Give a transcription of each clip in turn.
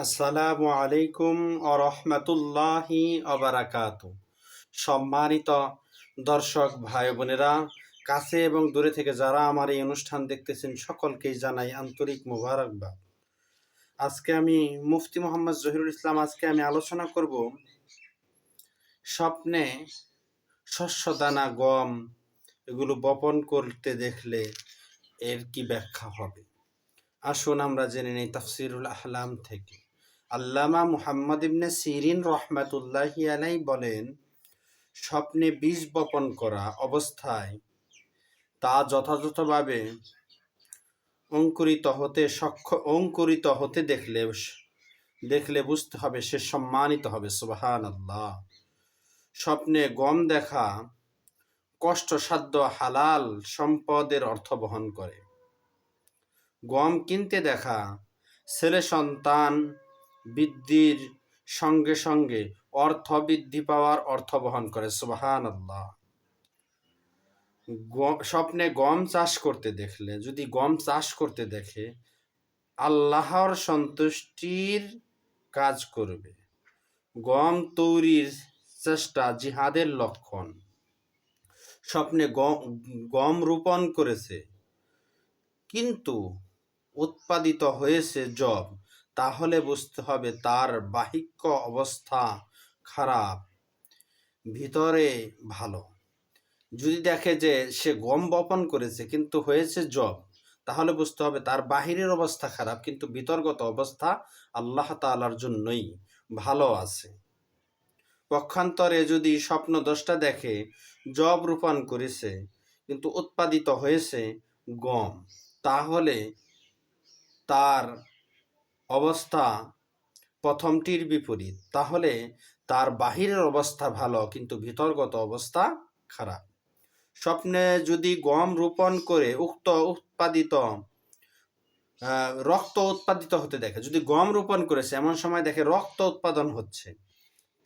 আসসালামু আলাইকুম আরহামাতুল্লাহি আবারাকাতু। সম্মানিত দর্শক ভাই বোনেরা, কাছে এবং দূরে থেকে যারা আমার এই অনুষ্ঠান দেখতেছেন সকলকেই জানাই আন্তরিক মোবারকবাদ। আজকে আমি মুফতি মোহাম্মদ জহিরুল ইসলাম আলোচনা করব স্বপ্নে শস্যদানা গম এগুলো বপন করতে দেখলে এর কি ব্যাখ্যা হবে। আসুন আমরা জেনে নেই তাফসিরুল আহলাম থেকে। আল্লামা মুহাম্মদ ইবনে সিরিন রহমাতুল্লাহি আলাইহি বলেন, স্বপ্নে বীজ বপন করা অবস্থায় তা যথাযথভাবে অঙ্কুরিত হতে দেখলে বুঝতে হবে সে সম্মানিত হবে। সুবহানাল্লাহ। স্বপ্নে গম দেখা কষ্টসাধ্য হালাল সম্পদের অর্থ বহন করে। গম কিনতে দেখা ছেলে সন্তান বৃদ্ধির সঙ্গে সঙ্গে অর্থ বৃদ্ধি পাওয়ার অর্থ বহন করে। সুবহানাল্লাহ। স্বপ্নে গম চাষ করতে দেখলে, যদি গম চাষ করতে দেখে, আল্লাহর সন্তুষ্টির কাজ করবে। গম তৈরির চেষ্টা জিহাদের লক্ষণ। স্বপ্নে গম রোপণ করেছে কিন্তু উৎপাদিত হয়েছে জব, তাহলে বুঝতে হবে তার বাহ্যিক অবস্থা খারাপ, ভিতরে ভালো। যদি দেখে যে সে গম বপন করেছে কিন্তু হয়েছে জব, তাহলে বুঝতে হবে তার বাহিরের অবস্থা খারাপ কিন্তু ভিতরগত অবস্থা আল্লাহ তাআলার জন্যই ভালো আছে। পক্ষান্তরে যদি স্বপ্ন দশটা দেখে জব রোপণ করেছে কিন্তু উৎপাদিত হয়েছে গম, তাহলে তার অবস্থা প্রথমটির বিপরীত। তাহলে তার বাহিরের অবস্থা ভালো কিন্তু ভিতরগত অবস্থা খারাপ। স্বপ্নে যদি গম রোপণ করে রক্ত উৎপাদিত হতে দেখে, যদি গম রোপণ করেছে এমন সময় দেখে রক্ত উৎপাদন হচ্ছে,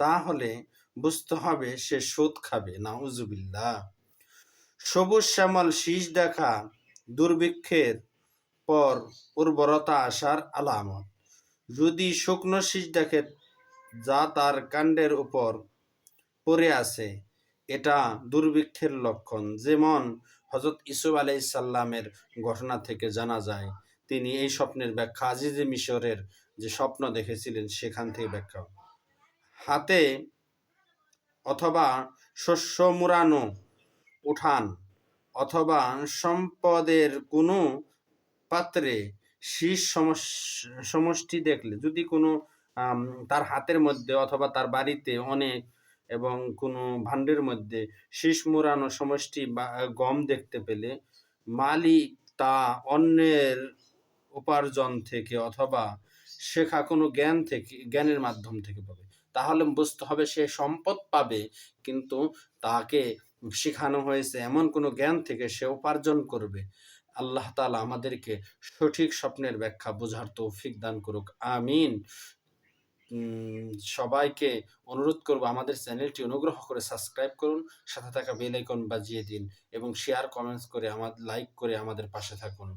তাহলে বুঝতে হবে সে সুদ খাবে। নাউজুবিল্লাহ। সবুজ শ্যামল শীষ দেখা দুর্ভিক্ষের পর উর্বরতা আসার আলামত। যদি শুকনো শীষ দেখে যা তার কাণ্ডের উপর পড়ে আছে, এটা দুর্ভিক্ষের লক্ষণ। যেমন হযরত ইউসুফ আলাইহিস সালামের ঘটনা থেকে জানা যায়, তিনি এই স্বপ্নের ব্যাখ্যা আজিজে মিশরের যে স্বপ্ন দেখেছিলেন সেখান থেকে ব্যাখ্যা। হাতে অথবা শস্য মুড়ানো উঠান অথবা সম্পদের কোনো পাত্রে শীষ সমষ্টি দেখলে, যদি কোনো তার হাতের মধ্যে অথবা তার বাড়িতে অনেক এবং কোনো ভাণ্ডের মধ্যে শীষ মোড়ানো সমষ্টি বা গম দেখতে পেলে, মালিক তা অন্যের উপার্জন থেকে অথবা শেখা কোনো জ্ঞানের মাধ্যম থেকে পাবে। তাহলে বুঝতে হবে সে সম্পদ পাবে কিন্তু তাকে শেখানো হয়েছে এমন কোনো জ্ঞান থেকে সে উপার্জন করবে। আল্লাহ তাআলা আমাদেরকে সঠিক স্বপ্নের ব্যাখ্যা বোঝার তৌফিক দান করুক, আমিন। সবাইকে অনুরোধ করব আমাদের চ্যানেলটি অনুগ্রহ করে সাবস্ক্রাইব করুন, সাথে থাকা বেল আইকন বাজিয়ে দিন এবং শেয়ার কমেন্টস করে লাইক করে আমাদের পাশে থাকুন।